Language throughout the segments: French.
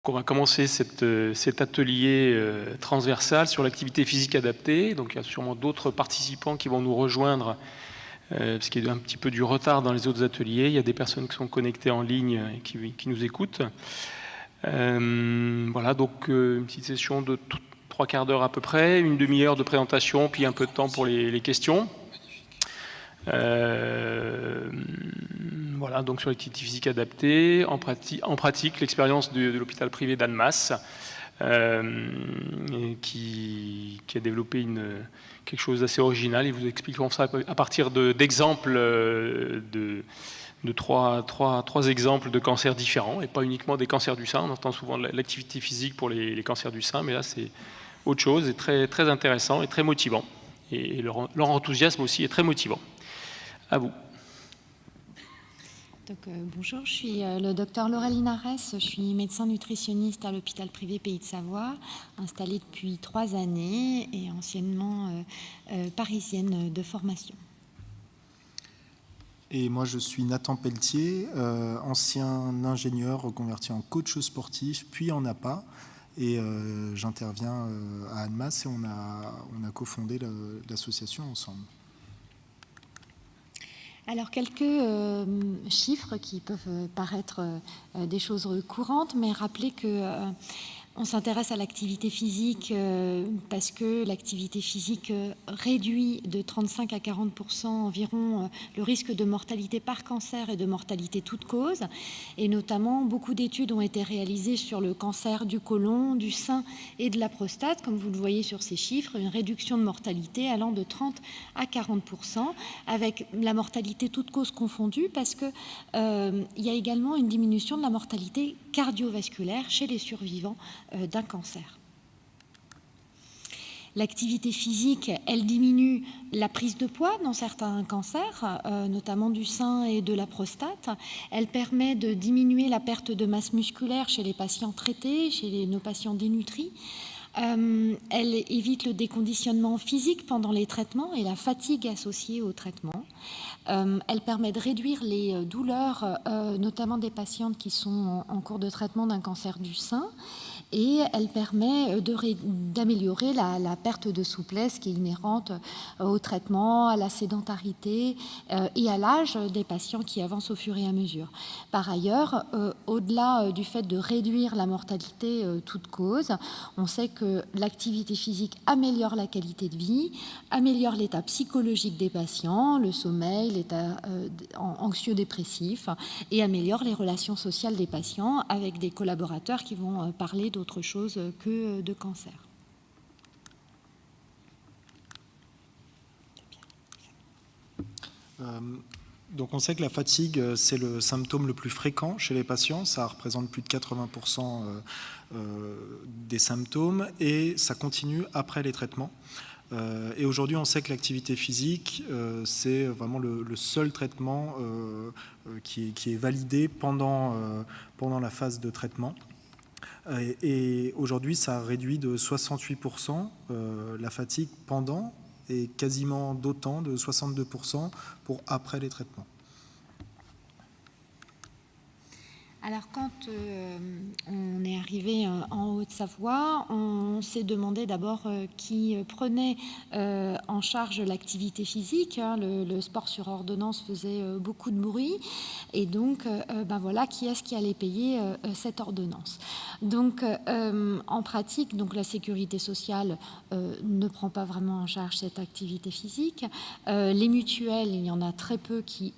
On va commencer cet atelier transversal sur l'activité physique adaptée. Donc il y a sûrement d'autres participants qui vont nous rejoindre parce qu'il y a un petit peu du retard dans les autres ateliers. Il y a des personnes qui sont connectées en ligne et qui nous écoutent. Voilà, donc une petite session de 3/4 d'heure à peu près, une demi-heure de présentation, puis un peu de temps pour les questions. Voilà, donc sur l'activité physique adaptée, en pratique l'expérience de l'hôpital privé d'Annemasse, qui a développé quelque chose d'assez original. Ils vous expliqueront ça à partir d'exemples de trois exemples de cancers différents, et pas uniquement des cancers du sein. On entend souvent l'activité physique pour les cancers du sein, mais là c'est autre chose, et très, très intéressant et très motivant. Et leur enthousiasme aussi est très motivant. À vous. Donc, bonjour, je suis le docteur Laureline Arès, je suis médecin nutritionniste à l'hôpital privé Pays de Savoie, installée depuis 3 années et anciennement parisienne de formation. Et moi, je suis Nathan Pelletier, ancien ingénieur reconverti en coach sportif, puis en APA. Et j'interviens à Annemasse et on a cofondé l'association ensemble. Alors, quelques chiffres qui peuvent paraître des choses courantes, mais rappelez que on s'intéresse à l'activité physique parce que l'activité physique réduit de 35 à 40% environ le risque de mortalité par cancer et de mortalité toute cause. Et notamment, beaucoup d'études ont été réalisées sur le cancer du côlon, du sein et de la prostate, comme vous le voyez sur ces chiffres, une réduction de mortalité allant de 30 à 40%, avec la mortalité toute cause confondue, parce que il y a également une diminution de la mortalité cardiovasculaire chez les survivants d'un cancer. L'activité physique, elle diminue la prise de poids dans certains cancers, notamment du sein et de la prostate. Elle permet de diminuer la perte de masse musculaire chez les patients traités, chez nos patients dénutris. Elle évite le déconditionnement physique pendant les traitements et la fatigue associée au traitement. Elle permet de réduire les douleurs, notamment des patientes qui sont en cours de traitement d'un cancer du sein. Et elle permet d'améliorer la perte de souplesse qui est inhérente au traitement, à la sédentarité et à l'âge des patients qui avancent au fur et à mesure. Par ailleurs, au-delà du fait de réduire la mortalité toute cause, on sait que l'activité physique améliore la qualité de vie, améliore l'état psychologique des patients, le sommeil, l'état anxio-dépressif, et améliore les relations sociales des patients avec des collaborateurs qui vont parler d'autre chose que de cancer. Donc on sait que la fatigue, c'est le symptôme le plus fréquent chez les patients. Ça représente plus de 80% des symptômes et ça continue après les traitements. Et aujourd'hui, on sait que l'activité physique, c'est vraiment le seul traitement qui est validé pendant la phase de traitement. Et aujourd'hui, ça réduit de 68% la fatigue pendant et quasiment d'autant, de 62% pour après les traitements. Alors, quand on est arrivé en Haute-Savoie, on s'est demandé d'abord qui prenait en charge l'activité physique. Le sport sur ordonnance faisait beaucoup de bruit. Et donc, voilà, qui est-ce qui allait payer cette ordonnance? Donc, en pratique, donc, la sécurité sociale ne prend pas vraiment en charge cette activité physique. Les mutuelles, il y en a très peu qui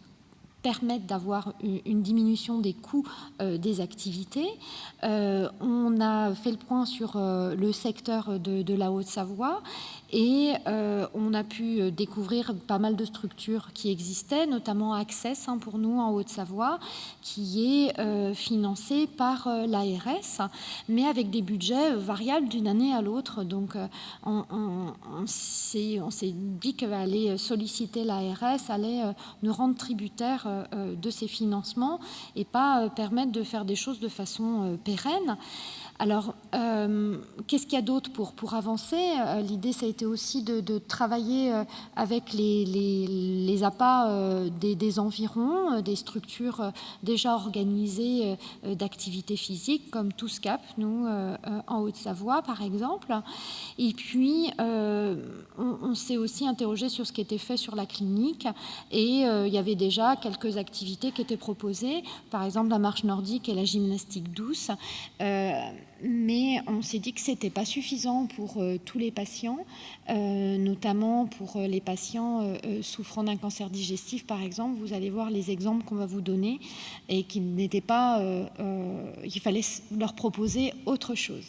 permettent d'avoir une diminution des coûts des activités. On a fait le point sur le secteur de la Haute-Savoie et on a pu découvrir pas mal de structures qui existaient, notamment Access pour nous en Haute-Savoie, qui est financé par l'ARS, mais avec des budgets variables d'une année à l'autre. Donc on s'est dit qu'aller solliciter l'ARS allait nous rendre tributaires de ces financements et pas permettre de faire des choses de façon pérenne. Alors, qu'est-ce qu'il y a d'autre pour avancer? L'idée, ça a été aussi de travailler avec les APA des environs, des structures déjà organisées d'activités physiques, comme TousCap, nous, en Haute-Savoie, par exemple. Et puis, on s'est aussi interrogé sur ce qui était fait sur la clinique, et il y avait déjà quelques activités qui étaient proposées, par exemple la marche nordique et la gymnastique douce, mais on s'est dit que ce n'était pas suffisant pour tous les patients, notamment pour les patients souffrant d'un cancer digestif, par exemple. Vous allez voir les exemples qu'on va vous donner, et qui n'étaient pas... il fallait leur proposer autre chose.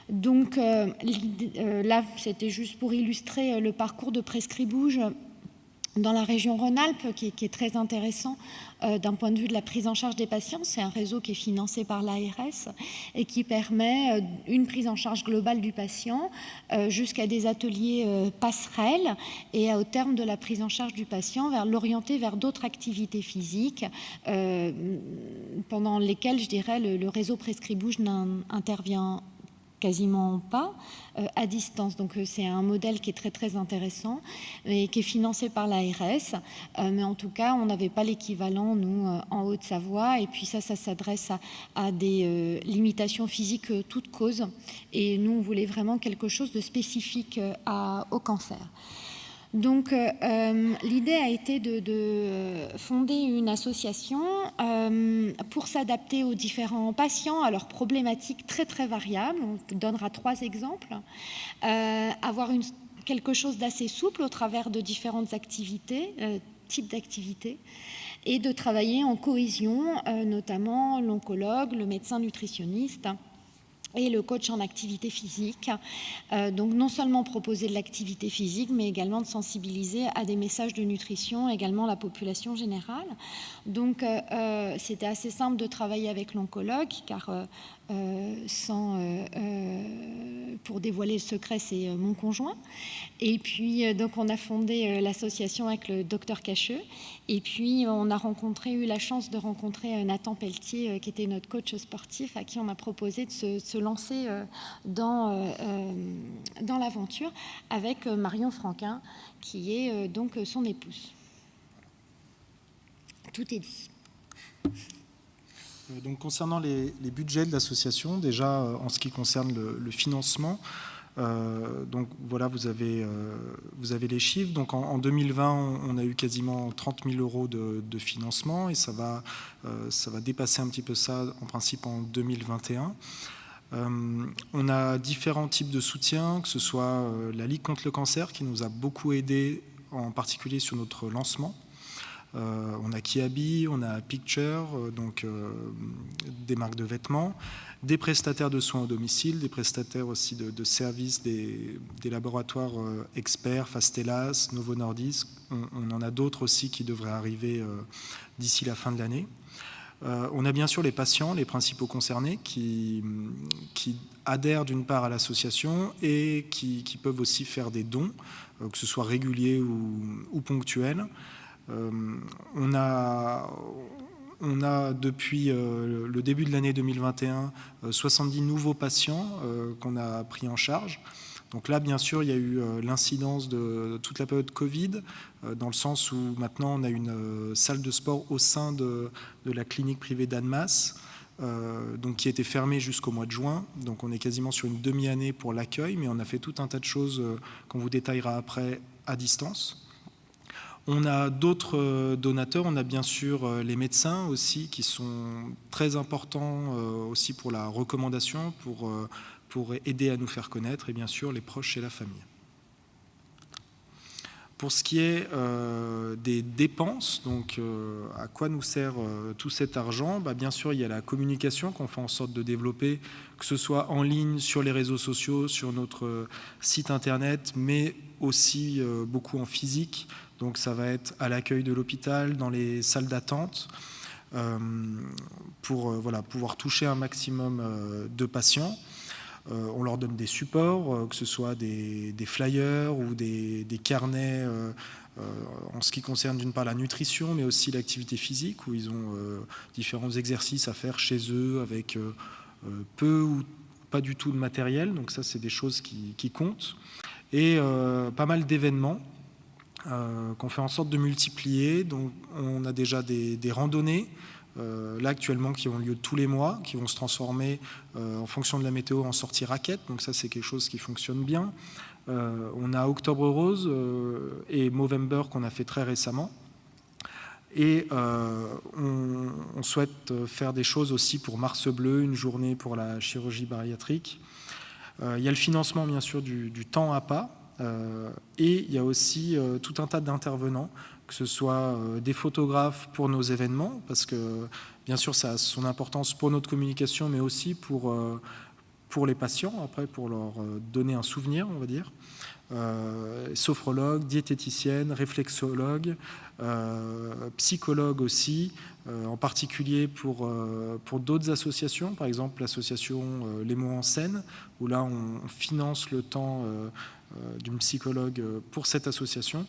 Donc là, c'était juste pour illustrer le parcours de Prescribouge dans la région Rhône-Alpes, qui est très intéressant d'un point de vue de la prise en charge des patients. C'est un réseau qui est financé par l'ARS et qui permet une prise en charge globale du patient jusqu'à des ateliers passerelles, et au terme de la prise en charge du patient, l'orienter vers d'autres activités physiques pendant lesquelles, je dirais, le réseau Prescribouge n'intervient quasiment pas à distance. Donc c'est un modèle qui est très très intéressant et qui est financé par l'ARS, mais en tout cas on n'avait pas l'équivalent nous en Haute-Savoie, et puis ça s'adresse à des limitations physiques toutes causes, et nous on voulait vraiment quelque chose de spécifique au cancer. Donc l'idée a été de fonder une association pour s'adapter aux différents patients, à leurs problématiques très très variables. On donnera 3 exemples. Avoir quelque chose d'assez souple au travers de différentes activités, types d'activités, et de travailler en cohésion, notamment l'oncologue, le médecin nutritionniste et le coach en activité physique. Donc non seulement proposer de l'activité physique, mais également de sensibiliser à des messages de nutrition, également la population générale. Donc c'était assez simple de travailler avec l'oncologue, car pour dévoiler le secret, c'est mon conjoint. Et puis donc on a fondé l'association avec le docteur Cacheux, et puis on a eu la chance de rencontrer Nathan Pelletier, qui était notre coach sportif, à qui on a proposé de se lancer dans l'aventure avec Marion Franquin, qui est donc son épouse. Tout est dit. Donc, concernant les budgets de l'association, déjà en ce qui concerne le financement, donc voilà, vous avez les chiffres. Donc en 2020, on a eu quasiment 30 000 euros de financement, et ça va dépasser un petit peu ça en principe en 2021. On a différents types de soutien, que ce soit la Ligue contre le cancer, qui nous a beaucoup aidé, en particulier sur notre lancement. On a Kiabi, on a Picture, donc des marques de vêtements, des prestataires de soins au domicile, des prestataires aussi de services, des laboratoires experts, Fastelas, Novo Nordisk. On en a d'autres aussi qui devraient arriver d'ici la fin de l'année. On a bien sûr les patients, les principaux concernés, qui adhèrent d'une part à l'association et qui peuvent aussi faire des dons, que ce soit réguliers ou ponctuels. On a depuis le début de l'année 2021 70 nouveaux patients qu'on a pris en charge. Donc là, bien sûr, il y a eu l'incidence de toute la période Covid, dans le sens où maintenant on a une salle de sport au sein de la clinique privée d'Annemasse, donc qui a été fermée jusqu'au mois de juin. Donc on est quasiment sur une demi-année pour l'accueil, mais on a fait tout un tas de choses qu'on vous détaillera après à distance. On a d'autres donateurs, on a bien sûr les médecins aussi, qui sont très importants aussi pour la recommandation, pour aider à nous faire connaître, et bien sûr les proches et la famille. Pour ce qui est des dépenses, donc à quoi nous sert tout cet argent ? Bien sûr, il y a la communication qu'on fait en sorte de développer, que ce soit en ligne, sur les réseaux sociaux, sur notre site internet, mais aussi beaucoup en physique. Donc ça va être à l'accueil de l'hôpital, dans les salles d'attente, pour pouvoir toucher un maximum de patients. On leur donne des supports, que ce soit des flyers ou des carnets en ce qui concerne d'une part la nutrition, mais aussi l'activité physique, où ils ont différents exercices à faire chez eux avec peu pas du tout de matériel, donc ça c'est des choses qui comptent, et pas mal d'événements qu'on fait en sorte de multiplier. Donc on a déjà des randonnées, là actuellement qui ont lieu tous les mois, qui vont se transformer en fonction de la météo en sortie raquette, donc ça c'est quelque chose qui fonctionne bien. On a Octobre Rose et Movember qu'on a fait très récemment. Et on souhaite faire des choses aussi pour Mars Bleu, une journée pour la chirurgie bariatrique. Il y a le financement bien sûr du temps à pas, et il y a aussi tout un tas d'intervenants, que ce soit des photographes pour nos événements, parce que bien sûr ça a son importance pour notre communication, mais aussi pour les patients, après pour leur donner un souvenir, on va dire. Sophrologue, diététicienne, réflexologue, psychologue aussi, en particulier pour d'autres associations, par exemple l'association Les Mots en Scène, où là on finance le temps d'une psychologue pour cette association.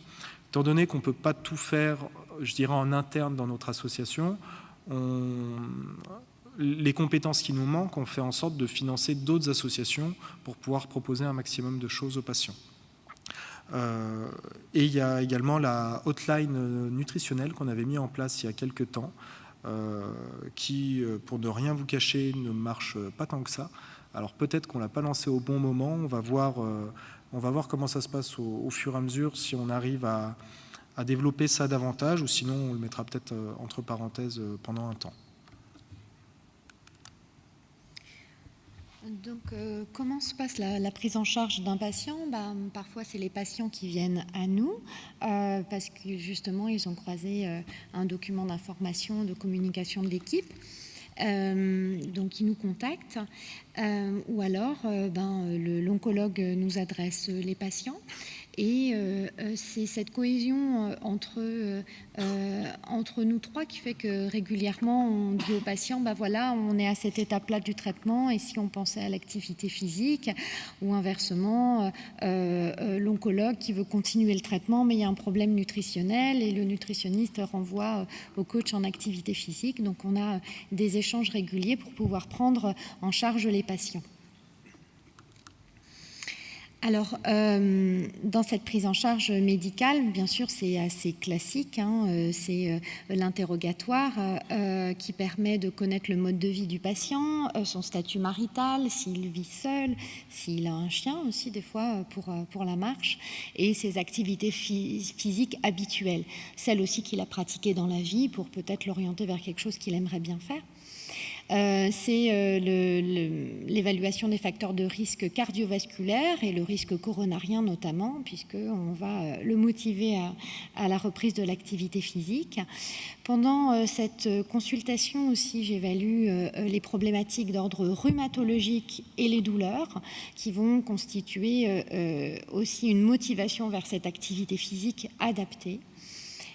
Étant donné qu'on ne peut pas tout faire, je dirais, en interne dans notre association, les compétences qui nous manquent, on fait en sorte de financer d'autres associations pour pouvoir proposer un maximum de choses aux patients. Et il y a également la hotline nutritionnelle qu'on avait mis en place il y a quelques temps, qui, pour ne rien vous cacher, ne marche pas tant que ça. Alors peut-être qu'on ne l'a pas lancé au bon moment, on va voir comment ça se passe au fur et à mesure, si on arrive à développer ça davantage, ou sinon on le mettra peut-être entre parenthèses pendant un temps. Donc, comment se passe la prise en charge d'un patient? Parfois, c'est les patients qui viennent à nous parce que justement, ils ont croisé un document d'information, de communication de l'équipe. Donc, ils nous contactent. Ou alors, l'oncologue nous adresse les patients. Et c'est cette cohésion entre nous trois qui fait que régulièrement on dit aux patients, voilà, on est à cette étape-là du traitement, et si on pensait à l'activité physique, ou inversement, l'oncologue qui veut continuer le traitement, mais il y a un problème nutritionnel, et le nutritionniste renvoie au coach en activité physique. Donc on a des échanges réguliers pour pouvoir prendre en charge les patients. Alors, dans cette prise en charge médicale, bien sûr, c'est assez classique. C'est l'interrogatoire qui permet de connaître le mode de vie du patient, son statut marital, s'il vit seul, s'il a un chien aussi, des fois, pour la marche, et ses activités physiques habituelles. Celles aussi qu'il a pratiquées dans la vie pour peut-être l'orienter vers quelque chose qu'il aimerait bien faire. C'est l'évaluation des facteurs de risque cardiovasculaire et le risque coronarien notamment, puisqu'on va le motiver à la reprise de l'activité physique. Pendant cette consultation aussi, j'évalue les problématiques d'ordre rhumatologique et les douleurs qui vont constituer aussi une motivation vers cette activité physique adaptée.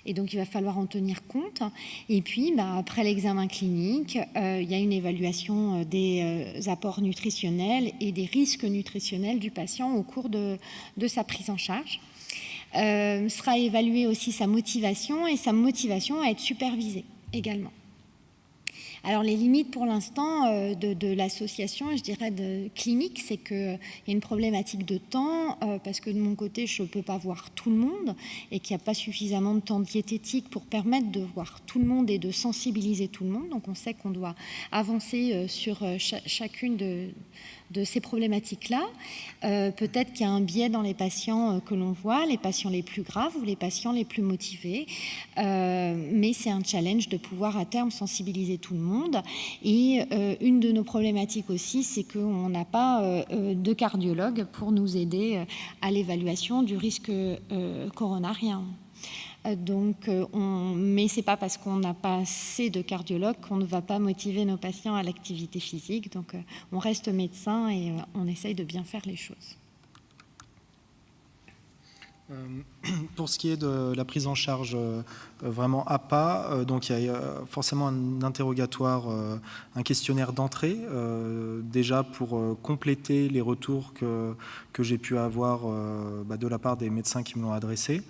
Et donc, il va falloir en tenir compte. Et puis, après l'examen clinique, il y a une évaluation des apports nutritionnels et des risques nutritionnels du patient au cours de sa prise en charge. Sera évaluée aussi sa motivation, et sa motivation à être supervisée également. Alors, les limites pour l'instant de l'association, je dirais, de clinique, c'est qu'il y a une problématique de temps, parce que de mon côté, je ne peux pas voir tout le monde, et qu'il n'y a pas suffisamment de temps diététique pour permettre de voir tout le monde et de sensibiliser tout le monde. Donc, on sait qu'on doit avancer sur chacune de ces problématiques-là. Peut-être qu'il y a un biais dans les patients que l'on voit, les patients les plus graves ou les patients les plus motivés. Mais c'est un challenge de pouvoir à terme sensibiliser tout le monde. Et une de nos problématiques aussi, c'est qu'on n'a pas de cardiologue pour nous aider à l'évaluation du risque coronarien. Mais ce n'est pas parce qu'on n'a pas assez de cardiologues qu'on ne va pas motiver nos patients à l'activité physique. Donc, on reste médecin et on essaye de bien faire les choses. Pour ce qui est de la prise en charge vraiment à pas, donc il y a forcément un interrogatoire, un questionnaire d'entrée, déjà pour compléter les retours que j'ai pu avoir de la part des médecins qui me l'ont adressé.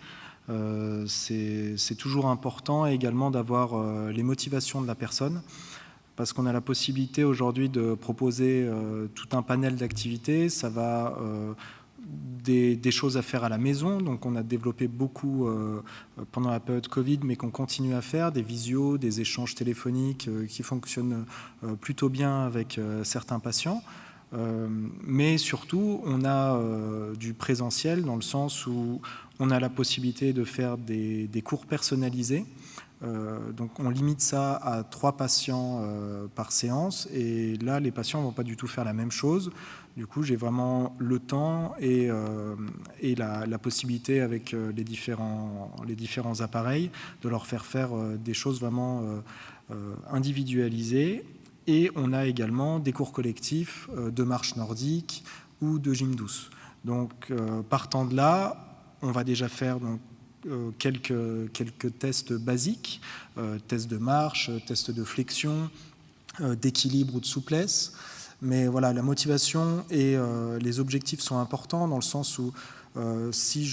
C'est toujours important, et également d'avoir les motivations de la personne. parce qu'on a la possibilité aujourd'hui de proposer tout un panel d'activités. Ça va des choses à faire à la maison, donc on a développé beaucoup pendant la période Covid, mais qu'on continue à faire, des visios, des échanges téléphoniques qui fonctionnent plutôt bien avec certains patients. Mais surtout, on a du présentiel dans le sens où on a la possibilité de faire des cours personnalisés. Donc on limite ça à 3 patients par séance, et là les patients ne vont pas du tout faire la même chose. Du coup j'ai vraiment le temps et la possibilité avec les différents appareils de leur faire des choses vraiment individualisées. Et on a également des cours collectifs de marche nordique ou de gym douce. Donc partant de là, on va déjà faire donc, quelques tests basiques, tests de marche, tests de flexion, d'équilibre ou de souplesse. Mais voilà, la motivation et les objectifs sont importants dans le sens où si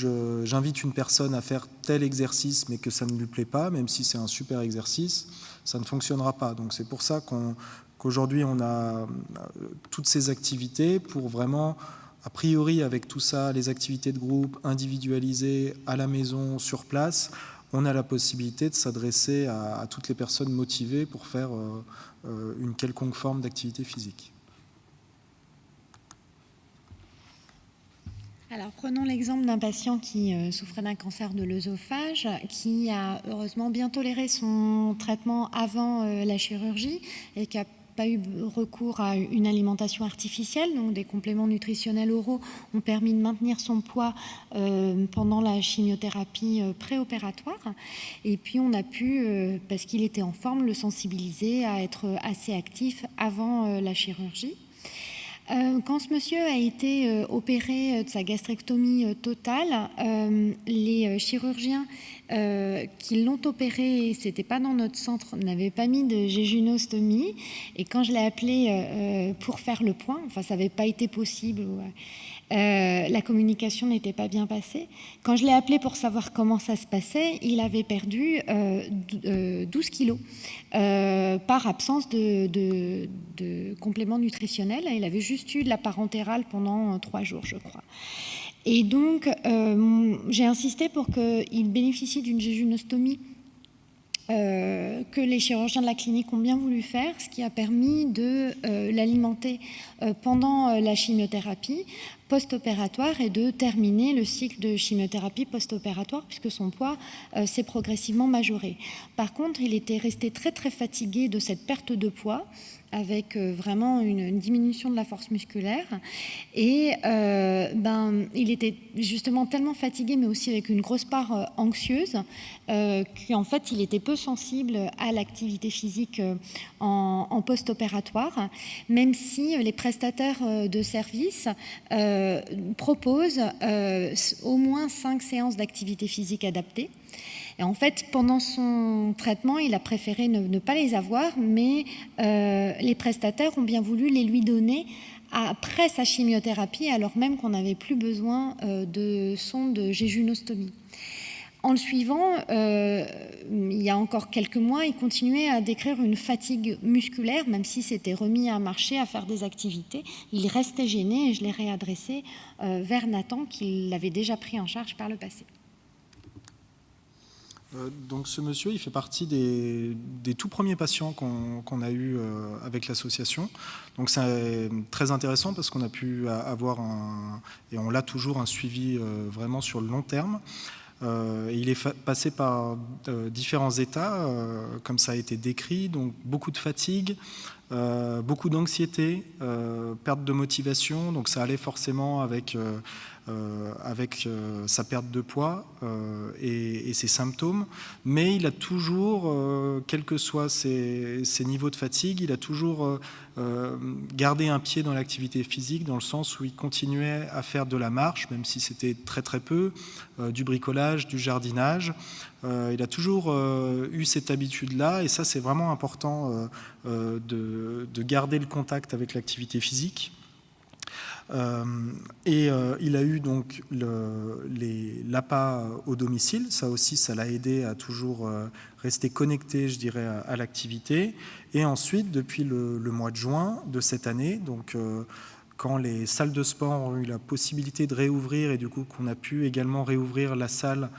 j'invite une personne à faire tel exercice mais que ça ne lui plaît pas, même si c'est un super exercice, ça ne fonctionnera pas. Donc c'est pour ça qu'aujourd'hui on a toutes ces activités pour vraiment, a priori avec tout ça, les activités de groupe individualisées à la maison, sur place, on a la possibilité de s'adresser à toutes les personnes motivées pour faire une quelconque forme d'activité physique. Alors, prenons l'exemple d'un patient qui souffrait d'un cancer de l'œsophage, qui a heureusement bien toléré son traitement avant la chirurgie et qui a pas eu recours à une alimentation artificielle, donc des compléments nutritionnels oraux ont permis de maintenir son poids pendant la chimiothérapie préopératoire. Et puis on a pu, parce qu'il était en forme, le sensibiliser à être assez actif avant la chirurgie. Quand ce monsieur a été opéré de sa gastrectomie totale, les chirurgiens qui l'ont opéré, c'était pas dans notre centre, n'avaient pas mis de jéjunostomie. Et quand je l'ai appelé pour faire le point, enfin ça n'avait pas été possible. La communication n'était pas bien passée. Quand je l'ai appelé pour savoir comment ça se passait, il avait perdu 12 kilos par absence de compléments nutritionnels. Il avait juste eu de la parentérale pendant 3 jours, je crois. Et donc, j'ai insisté pour qu'il bénéficie d'une jéjunostomie que les chirurgiens de la clinique ont bien voulu faire, ce qui a permis de l'alimenter pendant la chimiothérapie post-opératoire et de terminer le cycle de chimiothérapie post-opératoire puisque son poids s'est progressivement majoré. Par contre, il était resté très très fatigué de cette perte de poids avec vraiment une diminution de la force musculaire et il était justement tellement fatigué mais aussi avec une grosse part anxieuse qu'en fait il était peu sensible à l'activité physique en post-opératoire, même si les prestataires de services proposent au moins 5 séances d'activité physique adaptée. Et en fait, pendant son traitement, il a préféré ne pas les avoir, mais les prestataires ont bien voulu les lui donner après sa chimiothérapie, alors même qu'on n'avait plus besoin de sonde de jéjunostomie. En le suivant, il y a encore quelques mois, il continuait à décrire une fatigue musculaire, même s'il s'était remis à marcher, à faire des activités. Il restait gêné et je l'ai réadressé vers Nathan, qui l'avait déjà pris en charge par le passé. Donc ce monsieur, il fait partie des tout premiers patients qu'on a eu avec l'association. Donc c'est très intéressant parce qu'on a pu avoir et on l'a toujours, un suivi vraiment sur le long terme. Et il est passé par différents états, comme ça a été décrit, donc beaucoup de fatigue, beaucoup d'anxiété, perte de motivation, donc ça allait forcément avec sa perte de poids et ses symptômes, mais il a toujours, quels que soient ses niveaux de fatigue, il a toujours gardé un pied dans l'activité physique, dans le sens où il continuait à faire de la marche, même si c'était très très peu, du bricolage, du jardinage. Il a toujours eu cette habitude-là, et ça c'est vraiment important de garder le contact avec l'activité physique. Il a eu donc l'APA au domicile. Ça aussi, ça l'a aidé à toujours rester connecté, je dirais, à l'activité. Et ensuite, depuis le mois de juin de cette année, donc quand les salles de sport ont eu la possibilité de réouvrir et du coup qu'on a pu également réouvrir la salle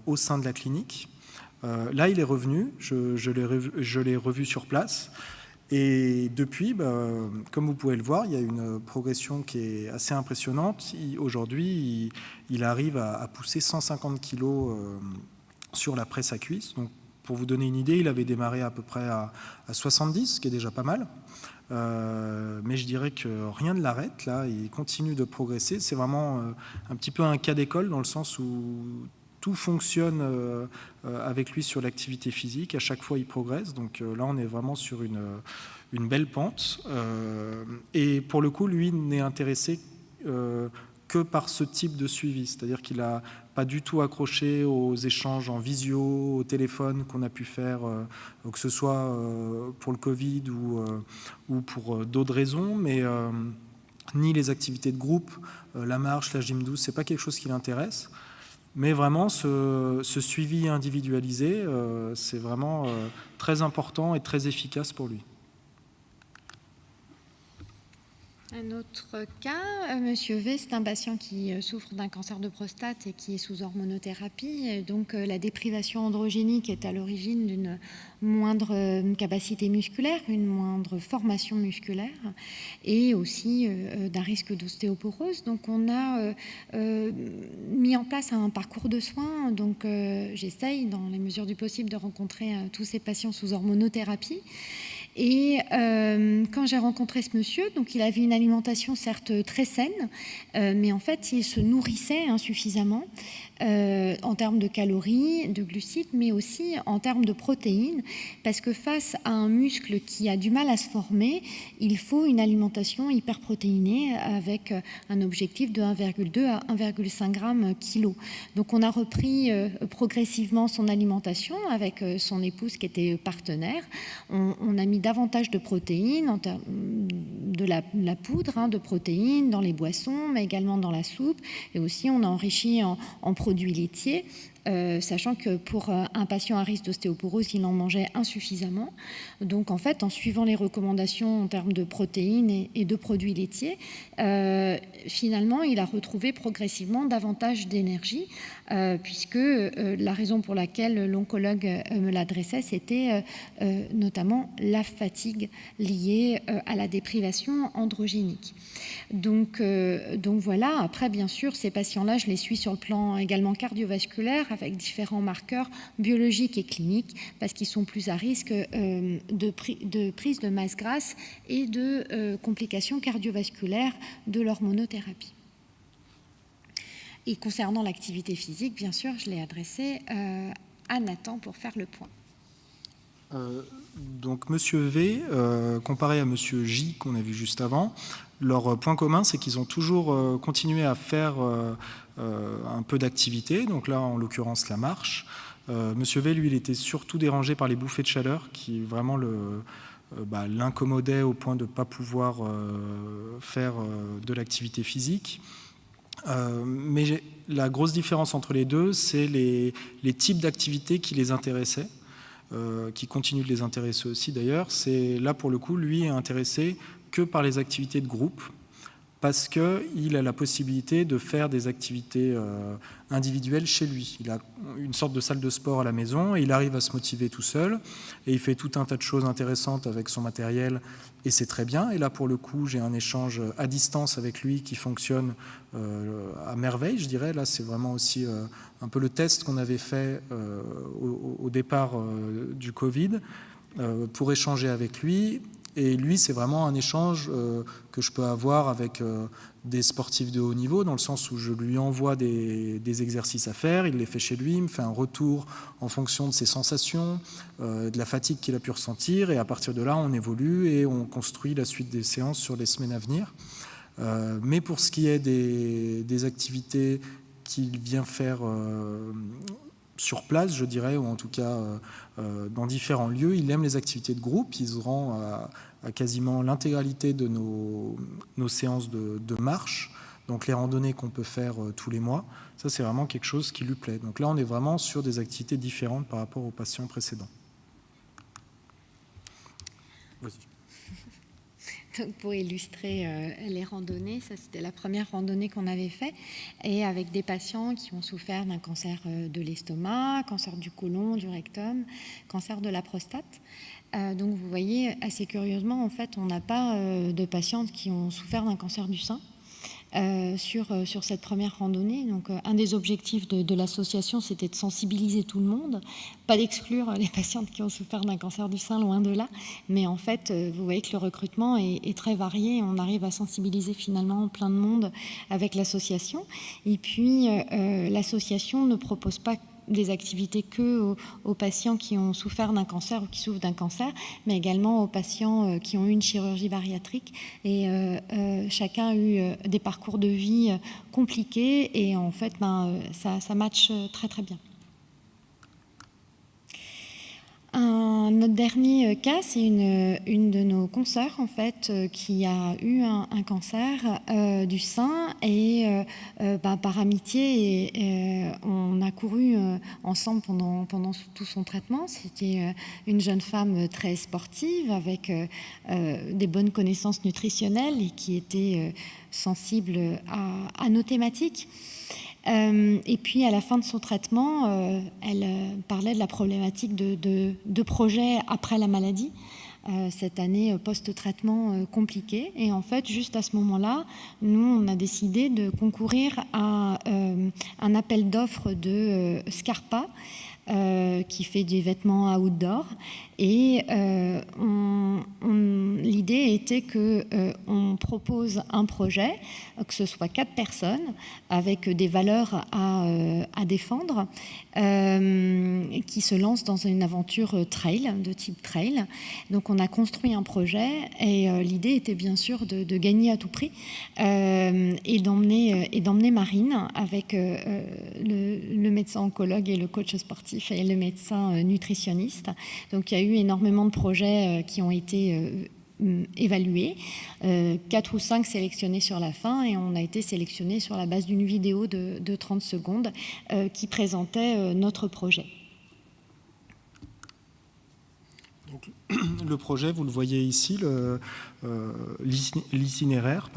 au sein de la clinique, là, il est revenu. Je l'ai revu sur place. Et depuis, comme vous pouvez le voir, il y a une progression qui est assez impressionnante. Aujourd'hui, il arrive à pousser 150 kg sur la presse à cuisse. Donc, pour vous donner une idée, il avait démarré à peu près à 70, ce qui est déjà pas mal. Mais je dirais que rien ne l'arrête. Là, il continue de progresser. C'est vraiment un petit peu un cas d'école dans le sens où tout fonctionne avec lui sur l'activité physique. À chaque fois, il progresse. Donc là, on est vraiment sur une belle pente. Et pour le coup, lui n'est intéressé que par ce type de suivi. C'est-à-dire qu'il n'a pas du tout accroché aux échanges en visio, au téléphone qu'on a pu faire, que ce soit pour le Covid ou pour d'autres raisons. Mais ni les activités de groupe, la marche, la gym douce, ce n'est pas quelque chose qui l'intéresse. Mais vraiment, ce suivi individualisé, c'est vraiment très important et très efficace pour lui. Un autre cas, Monsieur V, c'est un patient qui souffre d'un cancer de prostate et qui est sous hormonothérapie. Donc la déprivation androgénique est à l'origine d'une moindre capacité musculaire, une moindre formation musculaire et aussi d'un risque d'ostéoporose. Donc on a mis en place un parcours de soins. Donc j'essaye, dans les mesures du possible, de rencontrer tous ces patients sous hormonothérapie. Et quand j'ai rencontré ce monsieur, donc il avait une alimentation certes très saine, mais en fait il se nourrissait insuffisamment en termes de calories, de glucides, mais aussi en termes de protéines, parce que face à un muscle qui a du mal à se former, il faut une alimentation hyperprotéinée avec un objectif de 1,2 à 1,5 g kilo. Donc on a repris progressivement son alimentation avec son épouse qui était partenaire. On a mis davantage de protéines, de la poudre de protéines dans les boissons, mais également dans la soupe, et aussi on a enrichi en produits laitiers, sachant que pour un patient à risque d'ostéoporose, il en mangeait insuffisamment. Donc en fait, en suivant les recommandations en termes de protéines et de produits laitiers, finalement, il a retrouvé progressivement davantage d'énergie, puisque la raison pour laquelle l'oncologue me l'adressait, c'était notamment la fatigue liée à la déprivation androgénique. Donc voilà, après bien sûr, ces patients-là, je les suis sur le plan également cardiovasculaire, avec différents marqueurs biologiques et cliniques, parce qu'ils sont plus à risque de prise de masse grasse et de complications cardiovasculaires de l'hormonothérapie. Et concernant l'activité physique, bien sûr, je l'ai adressé à Nathan pour faire le point. Donc Monsieur V, comparé à Monsieur J qu'on a vu juste avant, leur point commun, c'est qu'ils ont toujours continué à faire un peu d'activité, donc là en l'occurrence la marche. Monsieur V, lui, il était surtout dérangé par les bouffées de chaleur qui vraiment l'incommodait au point de ne pas pouvoir faire de l'activité physique. Mais la grosse différence entre les deux, c'est les types d'activités qui les intéressaient, qui continuent de les intéresser aussi d'ailleurs. C'est là pour le coup, lui est intéressé que par les activités de groupe, parce qu'il a la possibilité de faire des activités individuelles chez lui. Il a une sorte de salle de sport à la maison et il arrive à se motiver tout seul et il fait tout un tas de choses intéressantes avec son matériel et c'est très bien. Et là, pour le coup, j'ai un échange à distance avec lui qui fonctionne à merveille, je dirais. Là, c'est vraiment aussi un peu le test qu'on avait fait au départ du Covid pour échanger avec lui. Et lui, c'est vraiment un échange que je peux avoir avec des sportifs de haut niveau, dans le sens où je lui envoie des exercices à faire, il les fait chez lui, il me fait un retour en fonction de ses sensations, de la fatigue qu'il a pu ressentir, et à partir de là, on évolue et on construit la suite des séances sur les semaines à venir. Mais pour ce qui est des activités qu'il vient faire sur place, je dirais, ou en tout cas dans différents lieux. Il aime les activités de groupe. Il se rend à quasiment l'intégralité de nos séances de marche, donc les randonnées qu'on peut faire tous les mois. Ça, c'est vraiment quelque chose qui lui plaît. Donc là, on est vraiment sur des activités différentes par rapport aux patients précédents. Vas-y. Donc pour illustrer les randonnées, ça c'était la première randonnée qu'on avait faite, et avec des patients qui ont souffert d'un cancer de l'estomac, cancer du côlon, du rectum, cancer de la prostate. Donc vous voyez, assez curieusement, en fait, on n'a pas de patientes qui ont souffert d'un cancer du sein. Sur cette première randonnée. Donc, un des objectifs de l'association, c'était de sensibiliser tout le monde, pas d'exclure les patientes qui ont souffert d'un cancer du sein, loin de là, mais en fait, vous voyez que le recrutement est très varié. On arrive à sensibiliser finalement plein de monde avec l'association. Et puis, l'association ne propose pas des activités que aux patients qui ont souffert d'un cancer ou qui souffrent d'un cancer, mais également aux patients qui ont eu une chirurgie bariatrique. Et chacun a eu des parcours de vie compliqués, et en fait, ça matche très très bien. Notre dernier cas, c'est une de nos consoeurs en fait qui a eu un cancer du sein, et par amitié, on a couru ensemble pendant tout son traitement. C'était une jeune femme très sportive avec des bonnes connaissances nutritionnelles et qui était sensible à nos thématiques. Et puis à la fin de son traitement, elle parlait de la problématique de projets après la maladie, cette année post-traitement compliquée. Et en fait, juste à ce moment-là, nous, on a décidé de concourir à un appel d'offres de Scarpa, qui fait des vêtements outdoor. Et l'idée était qu'on propose un projet, que ce soit 4 personnes, avec des valeurs à défendre, qui se lancent dans une aventure trail, de type trail. Donc on a construit un projet, et l'idée était bien sûr de gagner à tout prix, et d'emmener Marine avec le médecin oncologue et le coach sportif et le médecin nutritionniste. Donc il y a eu énormément de projets qui ont été évalués, 4 ou 5 sélectionnés sur la fin, et on a été sélectionnés sur la base d'une vidéo de 30 secondes qui présentait notre projet. Donc, le projet, vous le voyez ici, l'itinéraire,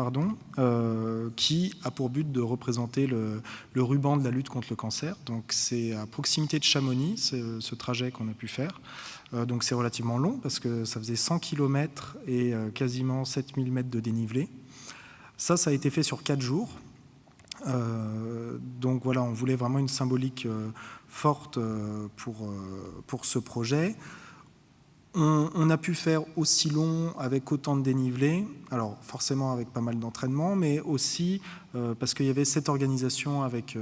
qui a pour but de représenter le ruban de la lutte contre le cancer. Donc c'est à proximité de Chamonix, ce trajet qu'on a pu faire. Donc c'est relativement long parce que ça faisait 100 km et quasiment 7000 mètres de dénivelé. Ça a été fait sur 4 jours. Donc voilà, on voulait vraiment une symbolique forte pour ce projet. On a pu faire aussi long avec autant de dénivelé, alors forcément avec pas mal d'entraînement, mais aussi parce qu'il y avait cette organisation avec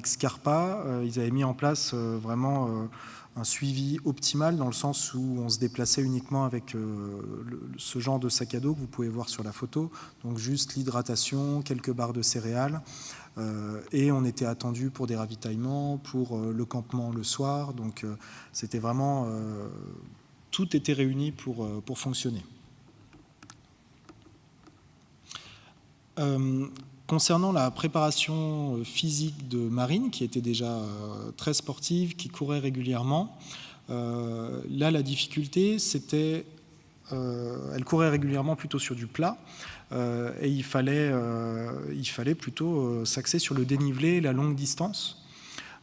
Scarpa. Ils avaient mis en place vraiment un suivi optimal, dans le sens où on se déplaçait uniquement avec ce genre de sac à dos que vous pouvez voir sur la photo, donc juste l'hydratation, quelques barres de céréales, et on était attendu pour des ravitaillements, pour le campement le soir, donc c'était vraiment... tout était réuni pour fonctionner. Concernant la préparation physique de Marine, qui était déjà très sportive, qui courait régulièrement, là la difficulté c'était, elle courait régulièrement plutôt sur du plat, et il fallait plutôt s'axer sur le dénivelé et la longue distance.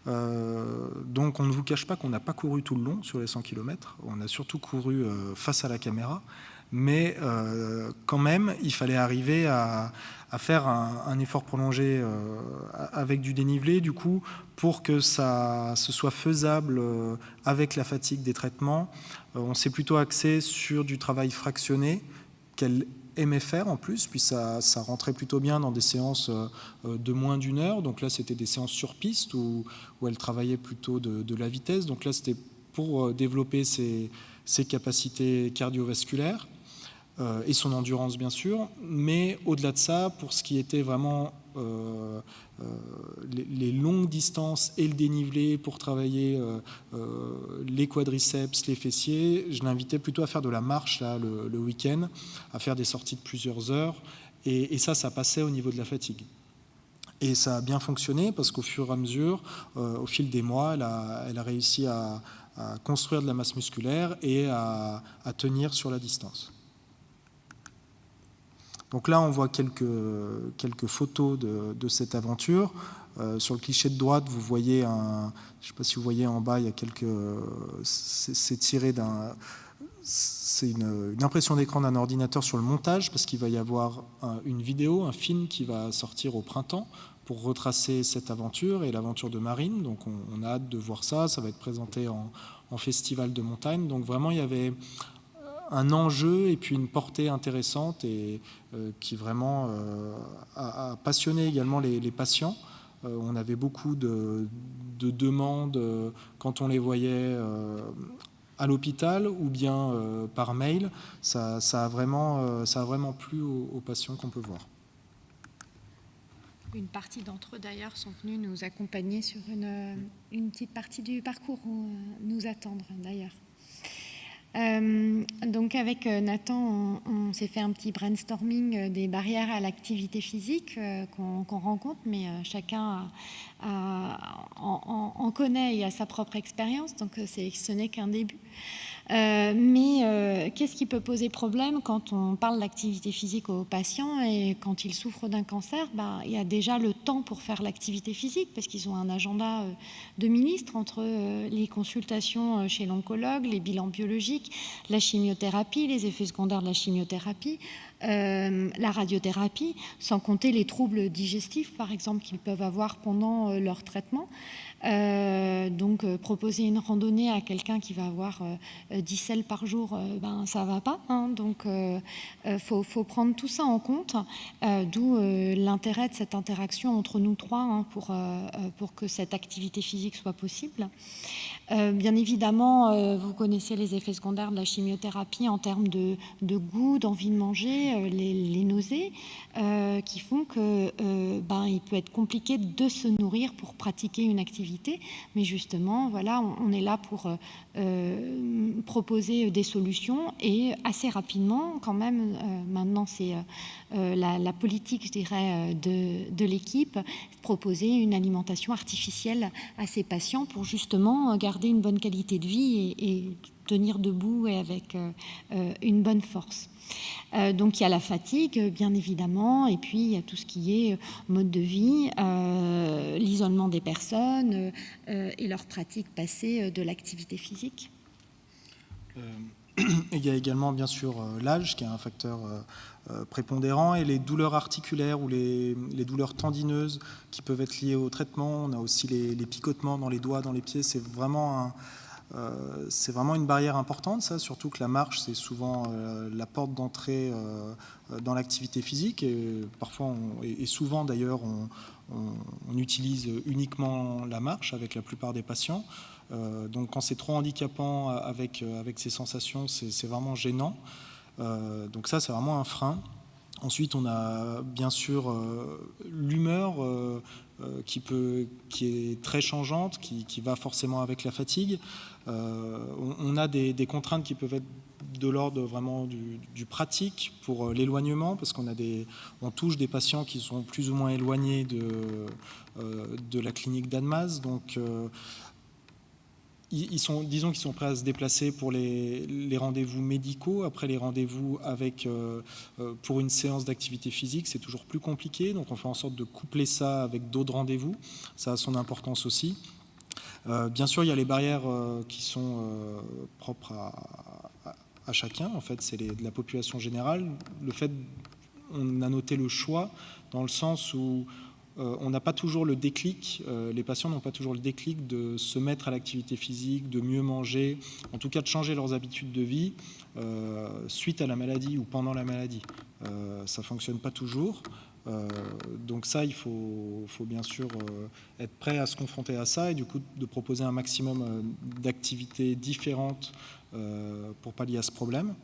Donc on ne vous cache pas qu'on n'a pas couru tout le long sur les 100 km, on a surtout couru face à la caméra, mais quand même il fallait arriver à faire un effort prolongé avec du dénivelé, du coup, pour que ce soit faisable avec la fatigue des traitements. On s'est plutôt axé sur du travail fractionné qu'elle aimait faire en plus, puis ça rentrait plutôt bien dans des séances de moins d'1 heure. Donc là, c'était des séances sur piste où elle travaillait plutôt de la vitesse. Donc là, c'était pour développer ses capacités cardiovasculaires. et son endurance bien sûr, mais au-delà de ça, pour ce qui était vraiment les longues distances et le dénivelé pour travailler les quadriceps, les fessiers, je l'invitais plutôt à faire de la marche là, le week-end, à faire des sorties de plusieurs heures, et ça passait au niveau de la fatigue. Et ça a bien fonctionné parce qu'au fur et à mesure, au fil des mois, elle a réussi à construire de la masse musculaire et à tenir sur la distance. Donc là, on voit quelques photos de cette aventure. Sur le cliché de droite, vous voyez je ne sais pas si vous voyez en bas, il y a c'est tiré c'est une impression d'écran d'un ordinateur sur le montage, parce qu'il va y avoir une vidéo, un film qui va sortir au printemps pour retracer cette aventure et l'aventure de Marine. Donc on a hâte de voir ça. Ça va être présenté en festival de montagne. Donc vraiment, il y avait un enjeu et puis une portée intéressante et qui vraiment a passionné également les patients. On avait beaucoup de demandes quand on les voyait à l'hôpital ou bien par mail. Ça a vraiment plu aux patients qu'on peut voir. Une partie d'entre eux, d'ailleurs, sont venus nous accompagner sur une petite partie du parcours, ou nous attendre, d'ailleurs. Donc avec Nathan, on s'est fait un petit brainstorming des barrières à l'activité physique qu'on rencontre, mais chacun en connaît et a sa propre expérience, donc ce n'est qu'un début. Mais qu'est-ce qui peut poser problème quand on parle d'activité physique aux patients et quand ils souffrent d'un cancer? Il y a déjà le temps pour faire l'activité physique parce qu'ils ont un agenda de ministre entre les consultations chez l'oncologue, les bilans biologiques, la chimiothérapie, les effets secondaires de la chimiothérapie, la radiothérapie, sans compter les troubles digestifs, par exemple, qu'ils peuvent avoir pendant leur traitement. Donc proposer une randonnée à quelqu'un qui va avoir 10 selles par jour, ça va pas, hein. Donc faut prendre tout ça en compte, d'où l'intérêt de cette interaction entre nous trois, hein, pour que cette activité physique soit possible. Bien évidemment, vous connaissez les effets secondaires de la chimiothérapie en termes de goût, d'envie de manger, les nausées, qui font que il peut être compliqué de se nourrir pour pratiquer une activité. Mais justement, voilà, on est là pour proposer des solutions et assez rapidement, quand même, maintenant c'est la politique, je dirais, de l'équipe, proposer une alimentation artificielle à ces patients pour justement garder une bonne qualité de vie et tenir debout et avec une bonne force. Donc il y a la fatigue, bien évidemment, et puis il y a tout ce qui est mode de vie, l'isolement des personnes et leur pratique passée de l'activité physique. Il y a également, bien sûr, l'âge, qui est un facteur prépondérant, et les douleurs articulaires ou les douleurs tendineuses qui peuvent être liées au traitement. On a aussi les picotements dans les doigts, dans les pieds. C'est vraiment une barrière importante, ça, surtout que la marche, c'est souvent la porte d'entrée dans l'activité physique. Et parfois, et souvent d'ailleurs, on utilise uniquement la marche avec la plupart des patients. Donc quand c'est trop handicapant avec ces sensations, c'est vraiment gênant. Donc ça, c'est vraiment un frein. Ensuite, on a bien sûr l'humeur qui est très changeante, qui va forcément avec la fatigue. On a des contraintes qui peuvent être de l'ordre vraiment du pratique pour l'éloignement, parce on touche des patients qui sont plus ou moins éloignés de la clinique d'Annemasse. Donc disons qu'ils sont prêts à se déplacer pour les rendez-vous médicaux. Après les rendez-vous pour une séance d'activité physique, c'est toujours plus compliqué. Donc on fait en sorte de coupler ça avec d'autres rendez-vous. Ça a son importance aussi. Bien sûr, il y a les barrières qui sont propres à chacun. En fait, c'est de la population générale. On a noté le choix dans le sens où on n'a pas toujours le déclic, les patients n'ont pas toujours le déclic de se mettre à l'activité physique, de mieux manger, en tout cas de changer leurs habitudes de vie suite à la maladie ou pendant la maladie. Ça ne fonctionne pas toujours. Donc ça, il faut bien sûr être prêt à se confronter à ça et du coup de proposer un maximum d'activités différentes pour pallier à ce problème.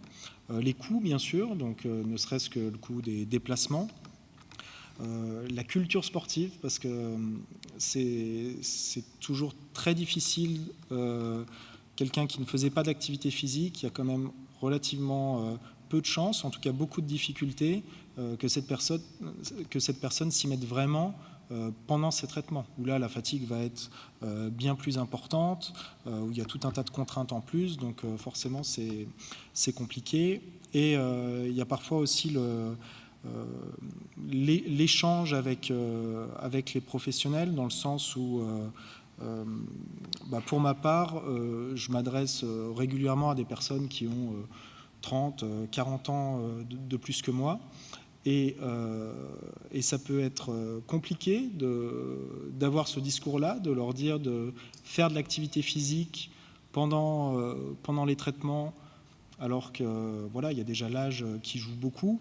Les coûts, bien sûr, donc ne serait-ce que le coût des déplacements. La culture sportive, parce que c'est toujours très difficile. Quelqu'un qui ne faisait pas d'activité physique, il y a quand même relativement peu de chances, en tout cas beaucoup de difficultés, que cette personne s'y mette vraiment pendant ces traitements, où là la fatigue va être bien plus importante, où il y a tout un tas de contraintes en plus, donc forcément c'est compliqué. Et il y a parfois aussi l'échange avec les professionnels, dans le sens où pour ma part, je m'adresse régulièrement à des personnes qui ont 30, 40 ans de plus que moi. Et ça peut être compliqué d'avoir ce discours-là, de leur dire de faire de l'activité physique pendant les traitements, alors que voilà, il y a déjà l'âge qui joue beaucoup.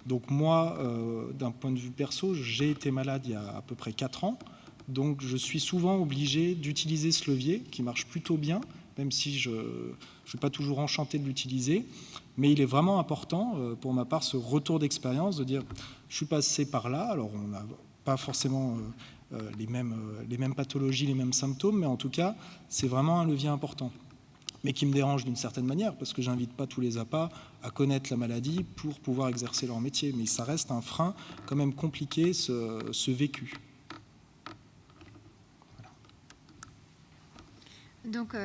Donc moi, d'un point de vue perso, j'ai été malade il y a à peu près 4 ans. Donc je suis souvent obligé d'utiliser ce levier qui marche plutôt bien, même si je ne suis pas toujours enchanté de l'utiliser. Mais il est vraiment important, pour ma part, ce retour d'expérience, de dire je suis passé par là. Alors on n'a pas forcément les mêmes pathologies, les mêmes symptômes, mais en tout cas, c'est vraiment un levier important. Mais qui me dérange d'une certaine manière, parce que j'invite pas tous les APA à connaître la maladie pour pouvoir exercer leur métier. Mais ça reste un frein quand même compliqué, ce vécu. Donc,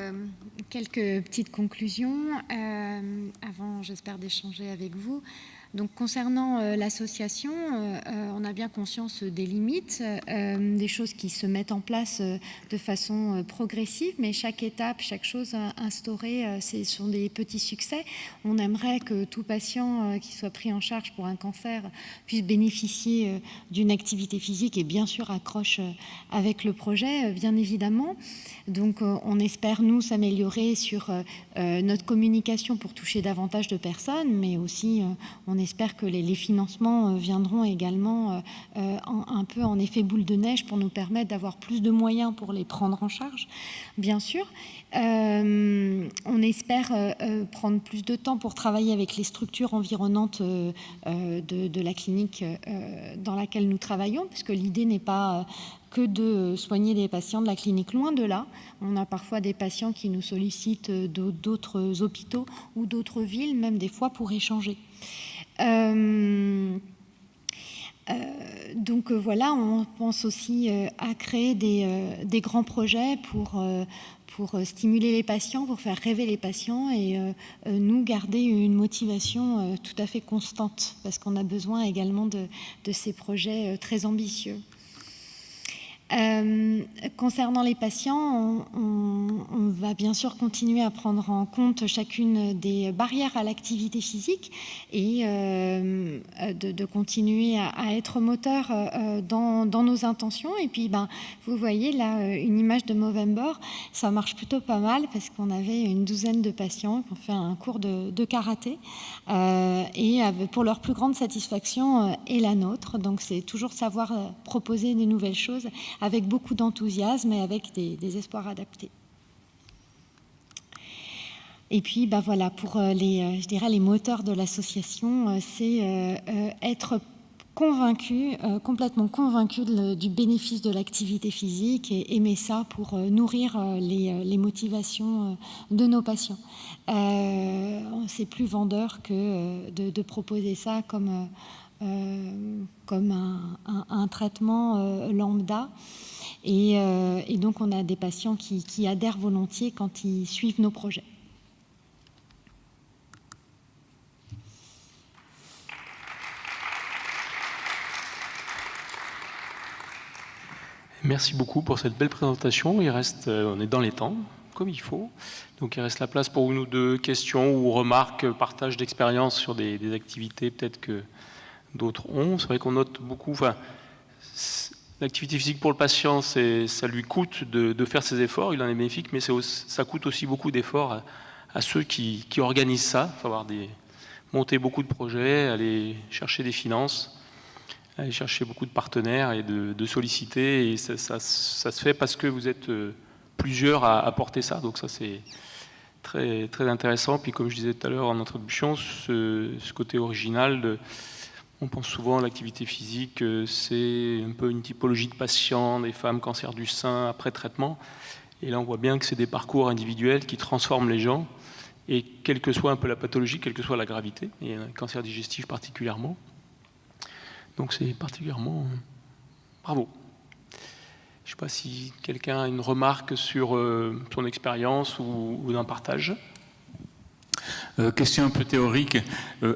quelques petites conclusions avant, j'espère, d'échanger avec vous. Donc, concernant l'association, on a bien conscience des limites, des choses qui se mettent en place de façon progressive, mais chaque étape, chaque chose instaurée, ce sont des petits succès. On aimerait que tout patient qui soit pris en charge pour un cancer puisse bénéficier d'une activité physique et bien sûr accroche avec le projet, bien évidemment. Donc, on espère, nous, s'améliorer sur notre communication pour toucher davantage de personnes, mais aussi, on espère que les financements viendront également un peu en effet boule de neige pour nous permettre d'avoir plus de moyens pour les prendre en charge, bien sûr. On espère prendre plus de temps pour travailler avec les structures environnantes de la clinique dans laquelle nous travaillons, puisque l'idée n'est pas que de soigner des patients de la clinique, loin de là. On a parfois des patients qui nous sollicitent d'autres hôpitaux ou d'autres villes, même des fois pour échanger. Donc voilà, on pense aussi à créer des grands projets pour stimuler les patients, pour faire rêver les patients et nous garder une motivation tout à fait constante, parce qu'on a besoin également de ces projets très ambitieux. Concernant les patients, on va bien sûr continuer à prendre en compte chacune des barrières à l'activité physique et de continuer à être moteur dans nos intentions. Et puis, vous voyez là une image de Movember, ça marche plutôt pas mal parce qu'on avait une douzaine de patients qui ont fait un cours de karaté et pour leur plus grande satisfaction et la nôtre. Donc, c'est toujours savoir proposer des nouvelles choses avec beaucoup d'enthousiasme et avec des espoirs adaptés. Et puis, voilà, pour je dirais les moteurs de l'association, c'est être convaincu, complètement convaincu du bénéfice de l'activité physique et aimer ça pour nourrir les motivations de nos patients. C'est plus vendeur que de proposer ça comme un traitement lambda. Et donc, on a des patients qui adhèrent volontiers quand ils suivent nos projets. Merci beaucoup pour cette belle présentation. On est dans les temps, comme il faut. Donc, il reste la place pour une ou deux questions ou remarques, partage d'expérience sur des activités peut-être que d'autres ont. C'est vrai qu'on note beaucoup... L'activité physique pour le patient, ça lui coûte de faire ses efforts, il en est bénéfique, mais ça coûte aussi beaucoup d'efforts à ceux qui organisent ça. Il faut monter beaucoup de projets, aller chercher des finances. aller chercher beaucoup de partenaires et de solliciter. Et ça se fait parce que vous êtes plusieurs à porter ça. Donc ça, c'est très, très intéressant. Puis comme je disais tout à l'heure en introduction, ce côté original, on pense souvent à l'activité physique, c'est un peu une typologie de patients, des femmes cancer du sein après traitement. Et là, on voit bien que c'est des parcours individuels qui transforment les gens. Et quelle que soit un peu la pathologie, quelle que soit la gravité, et un cancer digestif particulièrement. Donc c'est particulièrement bravo. Je ne sais pas si quelqu'un a une remarque sur son expérience ou d'un partage. Question un peu théorique,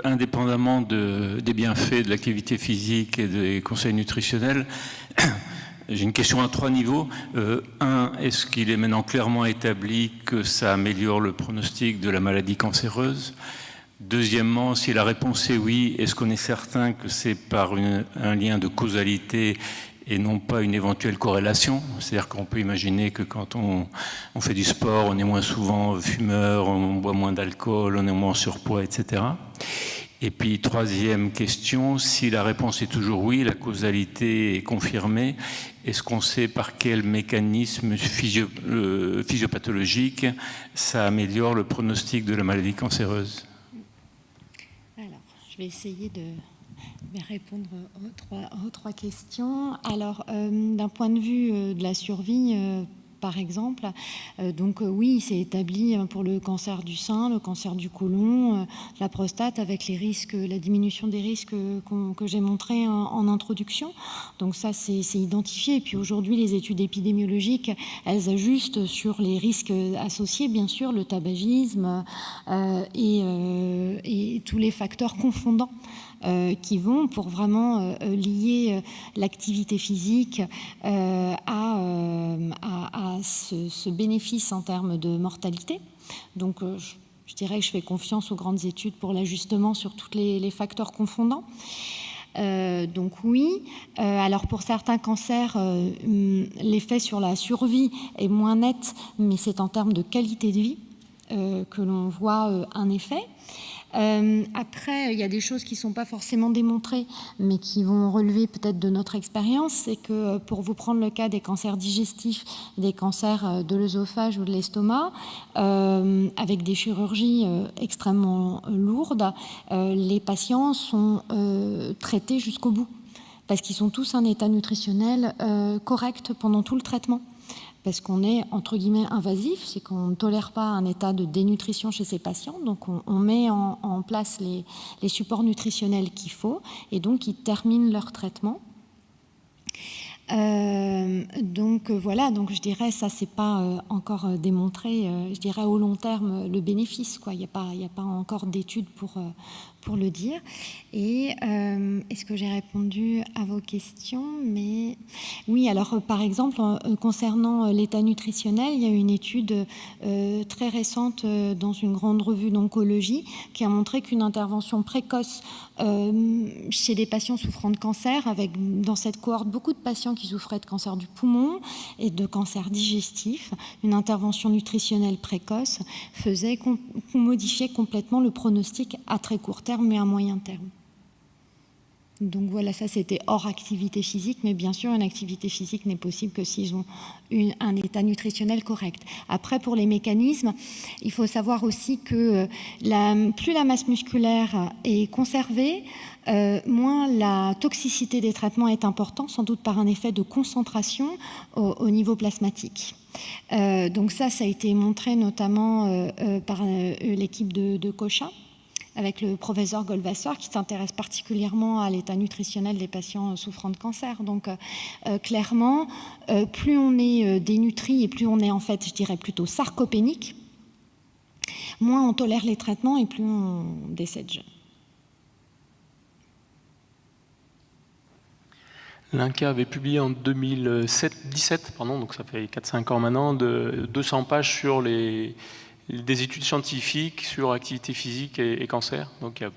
indépendamment des bienfaits de l'activité physique et des conseils nutritionnels, j'ai une question à 3 niveaux. Est-ce qu'il est maintenant clairement établi que ça améliore le pronostic de la maladie cancéreuse? Deuxièmement, si la réponse est oui, est-ce qu'on est certain que c'est par un lien de causalité et non pas une éventuelle corrélation? C'est-à-dire qu'on peut imaginer que quand on fait du sport, on est moins souvent fumeur, on boit moins d'alcool, on est moins en surpoids, etc. Et puis, troisième question, si la réponse est toujours oui, la causalité est confirmée, est-ce qu'on sait par quel mécanisme physiopathologique ça améliore le pronostic de la maladie cancéreuse? Alors, je vais essayer de répondre aux trois questions. Alors, d'un point de vue de la survie, par exemple, oui, c'est établi pour le cancer du sein, le cancer du côlon, la prostate, avec les risques, la diminution des risques que j'ai montré en introduction. Donc ça, c'est identifié. Et puis aujourd'hui, les études épidémiologiques, elles ajustent sur les risques associés, bien sûr, le tabagisme et tous les facteurs confondants qui vont pour vraiment lier l'activité physique à ce bénéfice en termes de mortalité. Donc, je dirais que je fais confiance aux grandes études pour l'ajustement sur tous les facteurs confondants. Donc oui, alors pour certains cancers, l'effet sur la survie est moins net, mais c'est en termes de qualité de vie que l'on voit un effet. Après, il y a des choses qui ne sont pas forcément démontrées, mais qui vont relever peut-être de notre expérience. C'est que pour vous prendre le cas des cancers digestifs, des cancers de l'œsophage ou de l'estomac, avec des chirurgies extrêmement lourdes, les patients sont traités jusqu'au bout, parce qu'ils sont tous en état nutritionnel correct pendant tout le traitement. Parce qu'on est, entre guillemets, invasif, c'est qu'on ne tolère pas un état de dénutrition chez ces patients, donc on met en place les supports nutritionnels qu'il faut, et donc ils terminent leur traitement. Donc voilà, donc je dirais, ça c'est pas encore démontré, je dirais au long terme, le bénéfice, quoi. Il n'y a pas encore d'études pour le dire. Et est-ce que j'ai répondu à vos questions? Mais oui, alors par exemple, concernant l'état nutritionnel, il y a une étude très récente dans une grande revue d'oncologie qui a montré qu'une intervention précoce chez des patients souffrant de cancer, avec dans cette cohorte beaucoup de patients qui souffraient de cancer du poumon et de cancer digestif, une intervention nutritionnelle précoce modifiait complètement le pronostic à très court terme mais à moyen terme. Donc voilà, ça c'était hors activité physique, mais bien sûr une activité physique n'est possible que s'ils ont un état nutritionnel correct. Après, pour les mécanismes, il faut savoir aussi que plus la masse musculaire est conservée, moins la toxicité des traitements est importante, sans doute par un effet de concentration au niveau plasmatique. Donc ça a été montré notamment par l'équipe de Cochin, avec le professeur Goldwasser, qui s'intéresse particulièrement à l'état nutritionnel des patients souffrant de cancer. Donc, clairement, plus on est dénutri et plus on est, en fait, je dirais plutôt sarcopénique, moins on tolère les traitements et plus on décède jeune. L'INCa avait publié en 2017, donc ça fait 4-5 ans maintenant, de 200 pages sur des études scientifiques sur activité physique et cancer. Donc il y a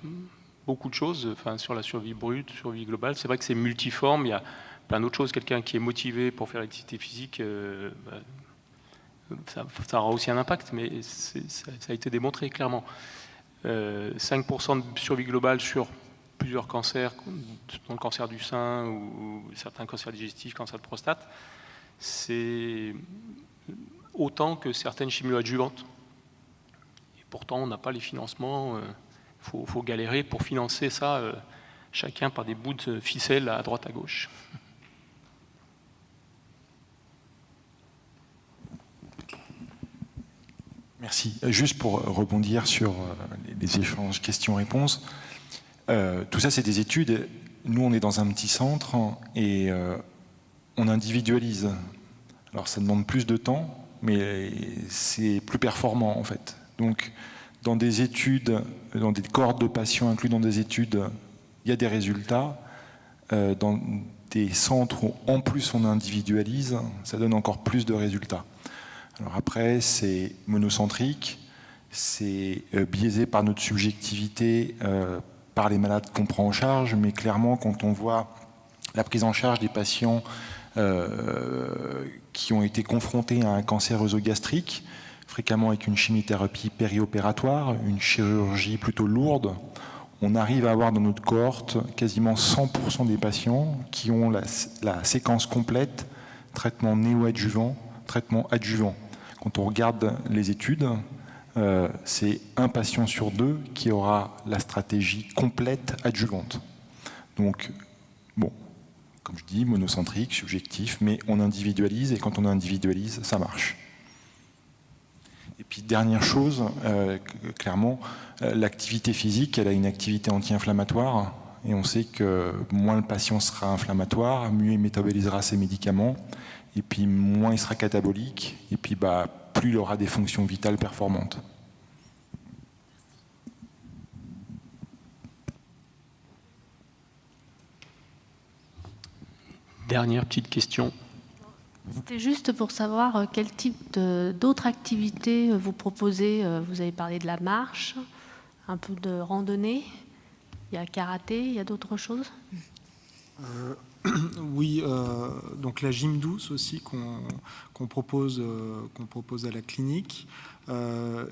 beaucoup de choses, sur la survie brute, survie globale. C'est vrai que c'est multiforme, il y a plein d'autres choses. Quelqu'un qui est motivé pour faire l'activité physique, ça aura aussi un impact, mais ça a été démontré clairement. 5% de survie globale sur plusieurs cancers, dont le cancer du sein ou certains cancers digestifs, cancer de prostate, c'est autant que certaines chimioadjuvantes. Et pourtant, on n'a pas les financements. Faut galérer pour financer ça, chacun par des bouts de ficelle à droite à gauche. Merci. Juste pour rebondir sur les échanges questions-réponses, tout ça c'est des études. Nous on est dans un petit centre et on individualise. Alors ça demande plus de temps, mais c'est plus performant en fait. Donc dans des études, dans des cohortes de patients inclus dans des études, il y a des résultats. Dans des centres où en plus on individualise, ça donne encore plus de résultats. Alors après, c'est monocentrique, c'est biaisé par notre subjectivité, par les malades qu'on prend en charge, mais clairement, quand on voit la prise en charge des patients qui ont été confrontés à un cancer œsogastrique, fréquemment avec une chimiothérapie périopératoire, une chirurgie plutôt lourde, on arrive à avoir dans notre cohorte quasiment 100% des patients qui ont la séquence complète, traitement néoadjuvant, traitement adjuvant. Quand on regarde les études, c'est un patient sur deux qui aura la stratégie complète adjuvante. Donc, bon, comme je dis, monocentrique, subjectif, mais on individualise, et quand on individualise, ça marche. Et puis, dernière chose, clairement, l'activité physique, elle a une activité anti-inflammatoire, et on sait que moins le patient sera inflammatoire, mieux il métabolisera ses médicaments, et puis moins il sera catabolique, et puis plus il aura des fonctions vitales performantes. Dernière petite question. C'était juste pour savoir quel type d'autres activités vous proposez. Vous avez parlé de la marche, un peu de randonnée, il y a karaté, il y a d'autres choses ? Oui, donc la gym douce aussi qu'on propose à la clinique.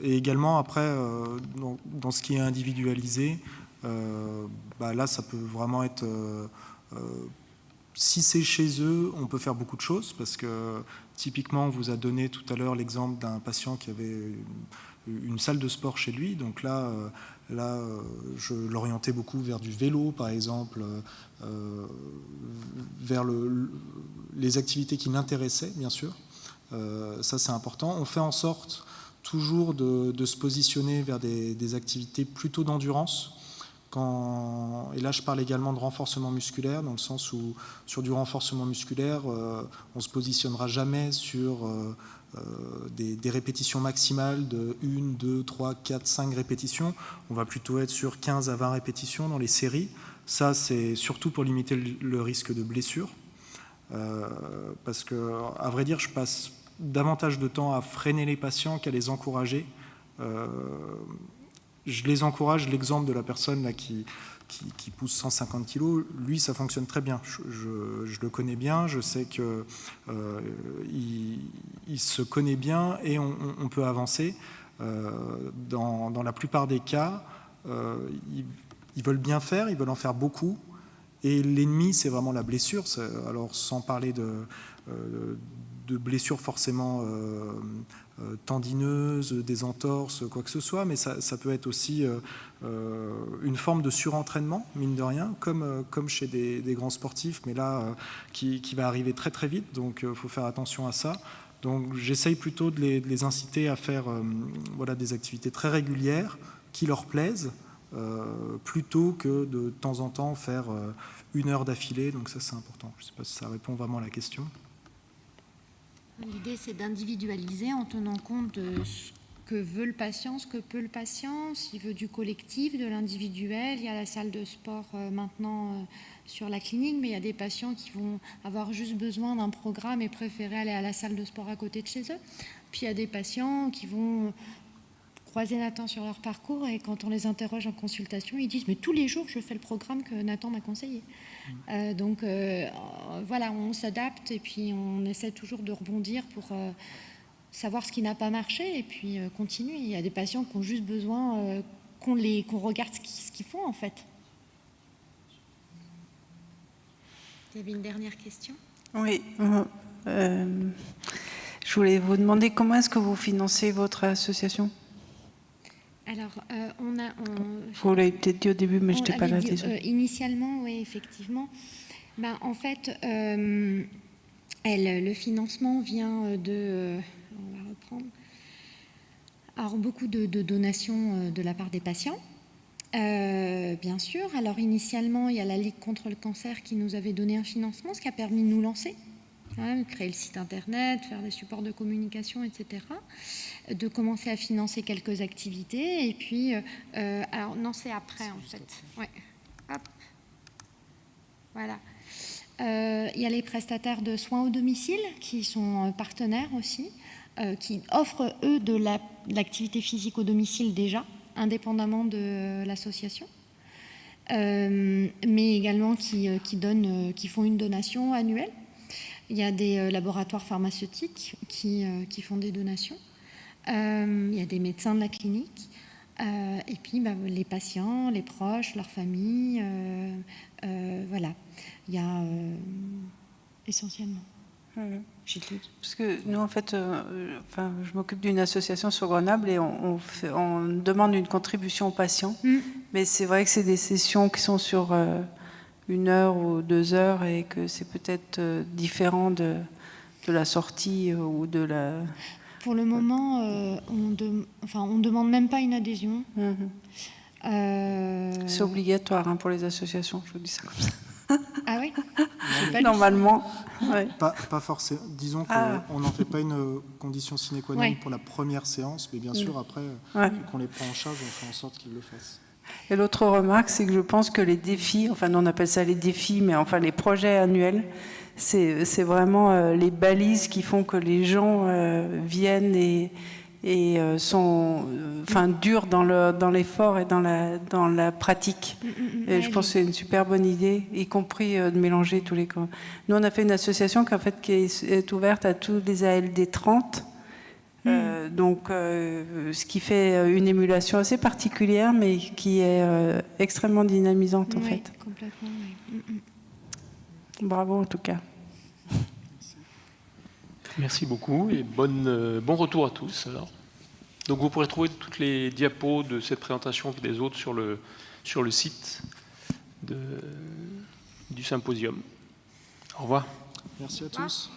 Et également après, dans ce qui est individualisé, là ça peut vraiment être... si c'est chez eux, on peut faire beaucoup de choses, parce que typiquement, on vous a donné tout à l'heure l'exemple d'un patient qui avait une salle de sport chez lui. Donc là, je l'orientais beaucoup vers du vélo, par exemple, vers les activités qui l'intéressaient, bien sûr. Ça, c'est important. On fait en sorte toujours de se positionner vers des activités plutôt d'endurance. Et là, je parle également de renforcement musculaire, dans le sens où, sur du renforcement musculaire, on ne se positionnera jamais sur des répétitions maximales de 1, 2, 3, 4, 5 répétitions. On va plutôt être sur 15 à 20 répétitions dans les séries. Ça, c'est surtout pour limiter le risque de blessure. Parce que, à vrai dire, je passe davantage de temps à freiner les patients qu'à les encourager. Je les encourage. L'exemple de la personne là, qui pousse 150 kg, lui, ça fonctionne très bien. Je le connais bien, je sais qu'il se connaît bien et on peut avancer. Dans la plupart des cas, ils veulent bien faire, ils veulent en faire beaucoup. Et l'ennemi, c'est vraiment la blessure. Alors, sans parler de blessures forcément tendineuses, des entorses, quoi que ce soit, mais ça peut être aussi une forme de surentraînement, mine de rien, comme chez des grands sportifs, mais là, qui va arriver très très vite, donc il faut faire attention à ça. Donc j'essaye plutôt de les inciter à faire des activités très régulières, qui leur plaisent, plutôt que de temps en temps faire 1 heure d'affilée, donc ça c'est important. Je ne sais pas si ça répond vraiment à la question. L'idée, c'est d'individualiser en tenant compte de ce que veut le patient, ce que peut le patient, s'il veut du collectif, de l'individuel. Il y a la salle de sport maintenant sur la clinique, mais il y a des patients qui vont avoir juste besoin d'un programme et préférer aller à la salle de sport à côté de chez eux. Puis il y a des patients qui vont croiser Nathan sur leur parcours et quand on les interroge en consultation, ils disent « mais tous les jours, je fais le programme que Nathan m'a conseillé ». Donc voilà, on s'adapte et puis on essaie toujours de rebondir pour savoir ce qui n'a pas marché et puis continuer. Il y a des patients qui ont juste besoin qu'on regarde ce qu'ils font en fait. Il y avait une dernière question. Oui. Je voulais vous demander comment est-ce que vous financez votre association? Alors, Vous l'avez peut-être dit au début, mais je n'étais pas là. Initialement, oui, effectivement. Ben, en fait, le financement vient de... on va reprendre. Alors, beaucoup de donations de la part des patients, bien sûr. Alors, initialement, il y a la Ligue contre le cancer qui nous avait donné un financement, ce qui a permis de nous lancer. Créer le site internet, faire des supports de communication, etc. De commencer à financer quelques activités. Et puis, alors non, c'est après en fait. Ouais. Hop. Voilà. Il y a les prestataires de soins au domicile qui sont partenaires aussi, qui offrent eux de l'activité physique au domicile déjà, indépendamment de l'association. Mais également qui font une donation annuelle. Il y a des laboratoires pharmaceutiques qui font des donations. Il y a des médecins de la clinique. Et puis les patients, les proches, leurs familles. Voilà. Il y a essentiellement. Parce que nous, en fait, je m'occupe d'une association sur Grenoble et on demande une contribution aux patients. Mais c'est vrai que c'est des sessions qui sont sur 1 heure ou 2 heures et que c'est peut-être différent de la sortie ou de la... Pour le moment, on demande même pas une adhésion. C'est obligatoire pour les associations, je vous dis ça comme ça. Ah oui. Normalement. Ouais. Pas forcément. Disons qu'on n'en fait pas une condition sine qua non pour la première séance, mais bien sûr, après, qu'on les prend en charge, on fait en sorte qu'ils le fassent. Et l'autre remarque, c'est que je pense que les défis, nous on appelle ça les défis, mais les projets annuels, c'est vraiment les balises qui font que les gens viennent et sont durs dans l'effort et dans la pratique. Et je pense que c'est une super bonne idée, y compris de mélanger tous les camps. Nous, on a fait une association qui est ouverte à tous les ALD 30. Ce qui fait une émulation assez particulière, mais qui est extrêmement dynamisante en fait. Complètement, oui. Bravo en tout cas. Merci beaucoup et bon retour à tous. Alors. Donc vous pourrez trouver toutes les diapos de cette présentation et des autres sur le site du symposium. Au revoir. Merci à tous.